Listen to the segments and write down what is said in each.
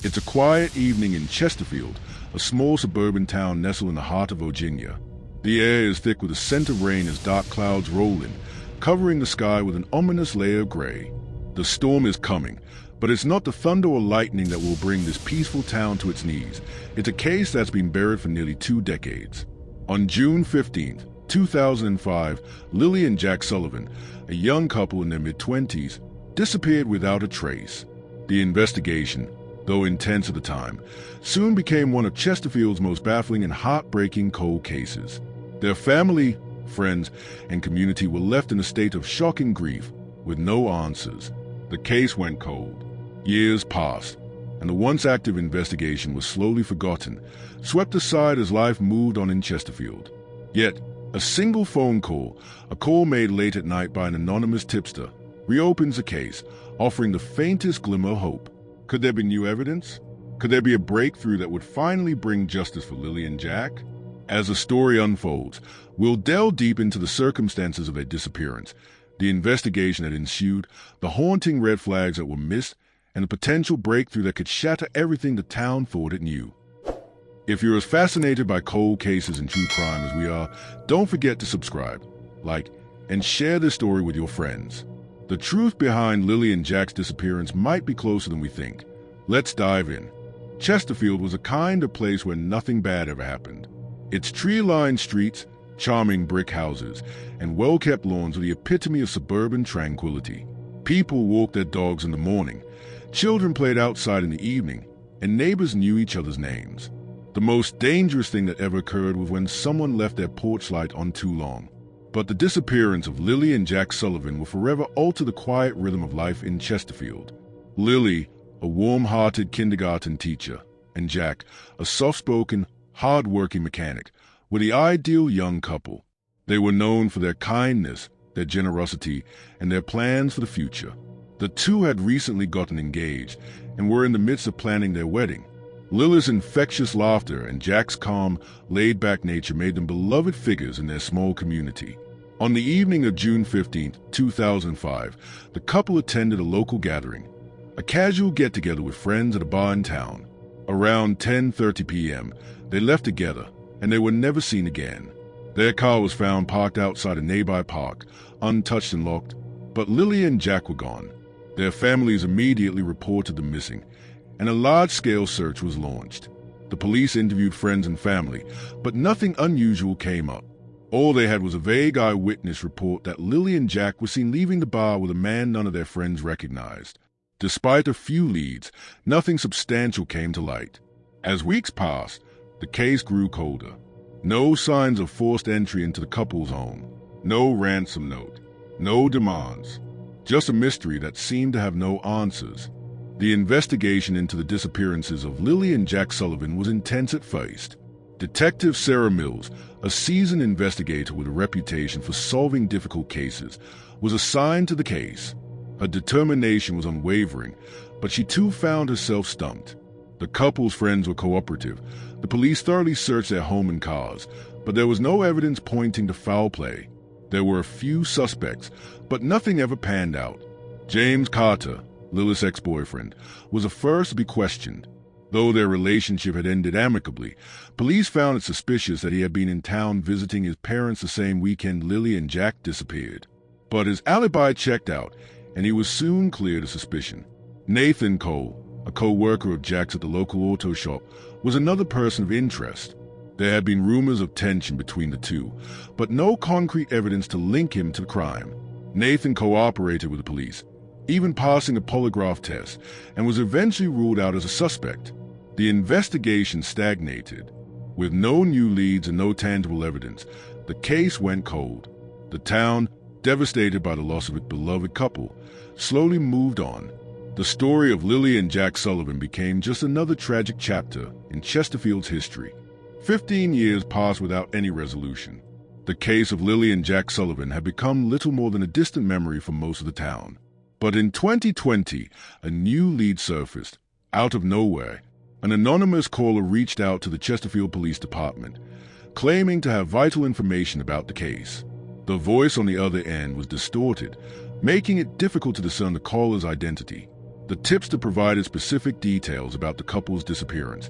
It's a quiet evening in Chesterfield, a small suburban town nestled in the heart of Virginia. The air is thick with a scent of rain as dark clouds roll in, covering the sky with an ominous layer of gray. The storm is coming, but it's not the thunder or lightning that will bring this peaceful town to its knees. It's a case that's been buried for nearly 2 decades. On June 15th, 2005, Lilly and Jack Sullivan, a young couple in their mid-20s, disappeared without a trace. The investigation, though intense at the time, soon became one of Chesterfield's most baffling and heartbreaking cold cases. Their family, friends, and community were left in a state of shocking grief, with no answers. The case went cold. Years passed, and the once active investigation was slowly forgotten, swept aside as life moved on in Chesterfield. Yet, a single phone call, a call made late at night by an anonymous tipster, reopens the case, offering the faintest glimmer of hope. Could there be new evidence? Could there be a breakthrough that would finally bring justice for Lilly and Jack? As the story unfolds, we'll delve deep into the circumstances of their disappearance, the investigation that ensued, the haunting red flags that were missed, and the potential breakthrough that could shatter everything the town thought it knew. If you're as fascinated by cold cases and true crime as we are, don't forget to subscribe, like, and share this story with your friends. The truth behind Lilly and Jack's disappearance might be closer than we think. Let's dive in. Chesterfield was a kind of place where nothing bad ever happened. Its tree-lined streets, charming brick houses, and well-kept lawns were the epitome of suburban tranquility. People walked their dogs in the morning, children played outside in the evening, and neighbors knew each other's names. The most dangerous thing that ever occurred was when someone left their porch light on too long. But the disappearance of Lilly and Jack Sullivan will forever alter the quiet rhythm of life in Chesterfield. Lilly, a warm-hearted kindergarten teacher, and Jack, a soft-spoken, hard-working mechanic, were the ideal young couple. They were known for their kindness, their generosity, and their plans for the future. The two had recently gotten engaged and were in the midst of planning their wedding. Lily's infectious laughter and Jack's calm, laid-back nature made them beloved figures in their small community. On the evening of June 15, 2005, the couple attended a local gathering, a casual get-together with friends at a bar in town. Around 10:30 p.m., they left together, and they were never seen again. Their car was found parked outside a nearby park, untouched and locked, but Lilly and Jack were gone. Their families immediately reported them missing, and a large-scale search was launched. The police interviewed friends and family, but nothing unusual came up. All they had was a vague eyewitness report that Lilly and Jack were seen leaving the bar with a man none of their friends recognized. Despite a few leads, nothing substantial came to light. As weeks passed, the case grew colder. No signs of forced entry into the couple's home. No ransom note. No demands. Just a mystery that seemed to have no answers. The investigation into the disappearances of Lilly and Jack Sullivan was intense at first. Detective Sarah Mills, a seasoned investigator with a reputation for solving difficult cases, was assigned to the case. Her determination was unwavering, but she too found herself stumped. The couple's friends were cooperative. The police thoroughly searched their home and cars, but there was no evidence pointing to foul play. There were a few suspects, but nothing ever panned out. James Carter, Lilly's ex-boyfriend, was the first to be questioned. Though their relationship had ended amicably, police found it suspicious that he had been in town visiting his parents the same weekend Lilly and Jack disappeared. But his alibi checked out, and he was soon cleared of suspicion. Nathan Cole, a co-worker of Jack's at the local auto shop, was another person of interest. There had been rumors of tension between the two, but no concrete evidence to link him to the crime. Nathan cooperated with the police, even passing a polygraph test, and was eventually ruled out as a suspect. The investigation stagnated. With no new leads and no tangible evidence, the case went cold. The town, devastated by the loss of its beloved couple, slowly moved on. The story of Lilly and Jack Sullivan became just another tragic chapter in Chesterfield's history. 15 years passed without any resolution. The case of Lilly and Jack Sullivan had become little more than a distant memory for most of the town. But in 2020, a new lead surfaced. Out of nowhere, an anonymous caller reached out to the Chesterfield Police Department, claiming to have vital information about the case. The voice on the other end was distorted, making it difficult to discern the caller's identity. The tipster provided specific details about the couple's disappearance,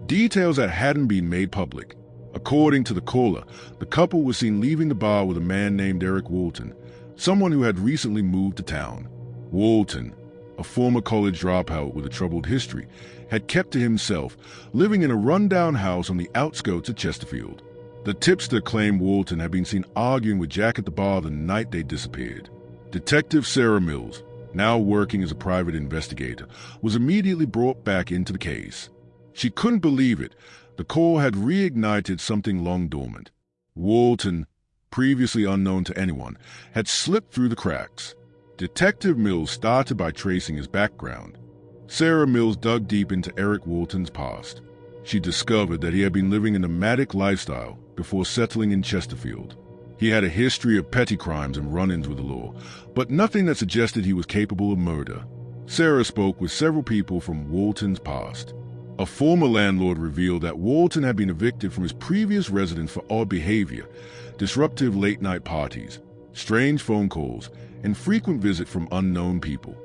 details that hadn't been made public. According to the caller, the couple was seen leaving the bar with a man named Eric Walton, someone who had recently moved to town. Walton, a former college dropout with a troubled history, had kept to himself, living in a rundown house on the outskirts of Chesterfield. The tipster claimed Walton had been seen arguing with Jack at the bar the night they disappeared. Detective Sarah Mills, now working as a private investigator, was immediately brought back into the case. She couldn't believe it. The call had reignited something long dormant. Walton, previously unknown to anyone, had slipped through the cracks. Detective Mills started by tracing his background. Sarah Mills dug deep into Eric Walton's past. She discovered that he had been living a nomadic lifestyle before settling in Chesterfield. He had a history of petty crimes and run-ins with the law, but nothing that suggested he was capable of murder. Sarah spoke with several people from Walton's past. A former landlord revealed that Walton had been evicted from his previous residence for odd behavior, disruptive late-night parties, strange phone calls, and frequent visits from unknown people.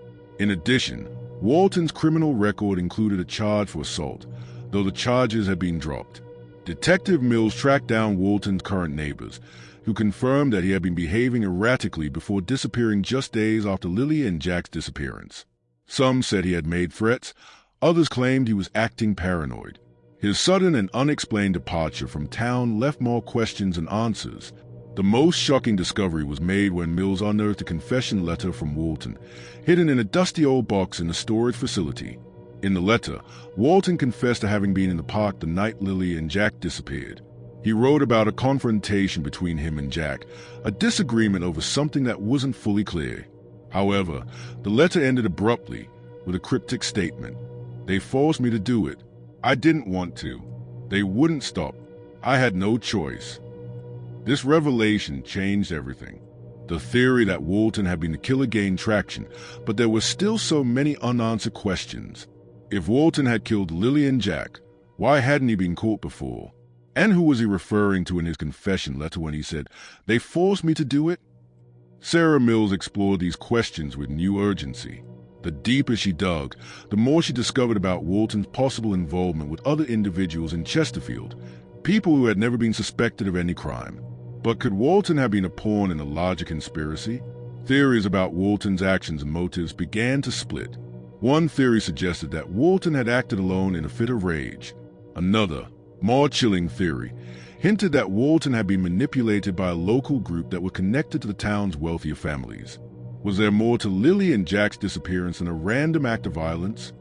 In addition, Walton's criminal record included a charge for assault, though the charges had been dropped. Detective Mills tracked down Walton's current neighbors, who confirmed that he had been behaving erratically before disappearing just days after Lilly and Jack's disappearance. Some said he had made threats, others claimed he was acting paranoid. His sudden and unexplained departure from town left more questions than answers. The most shocking discovery was made when Mills unearthed a confession letter from Walton, hidden in a dusty old box in a storage facility. In the letter, Walton confessed to having been in the park the night Lilly and Jack disappeared. He wrote about a confrontation between him and Jack, a disagreement over something that wasn't fully clear. However, the letter ended abruptly with a cryptic statement. "They forced me to do it. I didn't want to. They wouldn't stop. I had no choice." This revelation changed everything. The theory that Walton had been the killer gained traction, but there were still so many unanswered questions. If Walton had killed Lilly and Jack, why hadn't he been caught before? And who was he referring to in his confession letter when he said, "They forced me to do it"? Sarah Mills explored these questions with new urgency. The deeper she dug, the more she discovered about Walton's possible involvement with other individuals in Chesterfield, people who had never been suspected of any crime. But could Walton have been a pawn in a larger conspiracy? Theories about Walton's actions and motives began to split. One theory suggested that Walton had acted alone in a fit of rage. Another, more chilling theory, hinted that Walton had been manipulated by a local group that were connected to the town's wealthier families. Was there more to Lilly and Jack's disappearance than a random act of violence?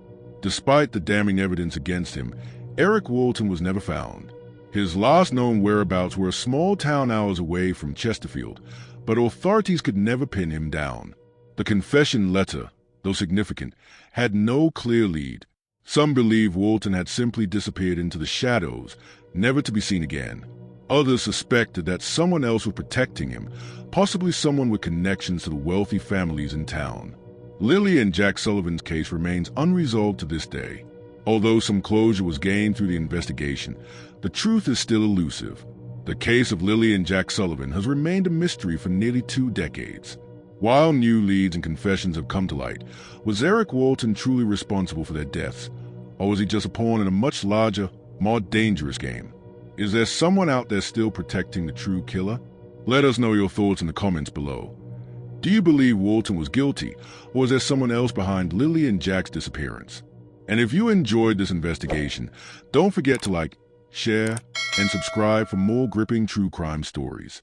Despite the damning evidence against him, Eric Walton was never found. His last known whereabouts were a small town hours away from Chesterfield, but authorities could never pin him down. The confession letter, though significant, had no clear lead. Some believe Walton had simply disappeared into the shadows, never to be seen again. Others suspected that someone else was protecting him, possibly someone with connections to the wealthy families in town. Lilly and Jack Sullivan's case remains unresolved to this day. Although some closure was gained through the investigation, the truth is still elusive. The case of Lilly and Jack Sullivan has remained a mystery for nearly 2 decades. While new leads and confessions have come to light, was Eric Walton truly responsible for their deaths? Or was he just a pawn in a much larger, more dangerous game? Is there someone out there still protecting the true killer? Let us know your thoughts in the comments below. Do you believe Walton was guilty, or was there someone else behind Lilly and Jack's disappearance? And if you enjoyed this investigation, don't forget to like, share, and subscribe for more gripping true crime stories.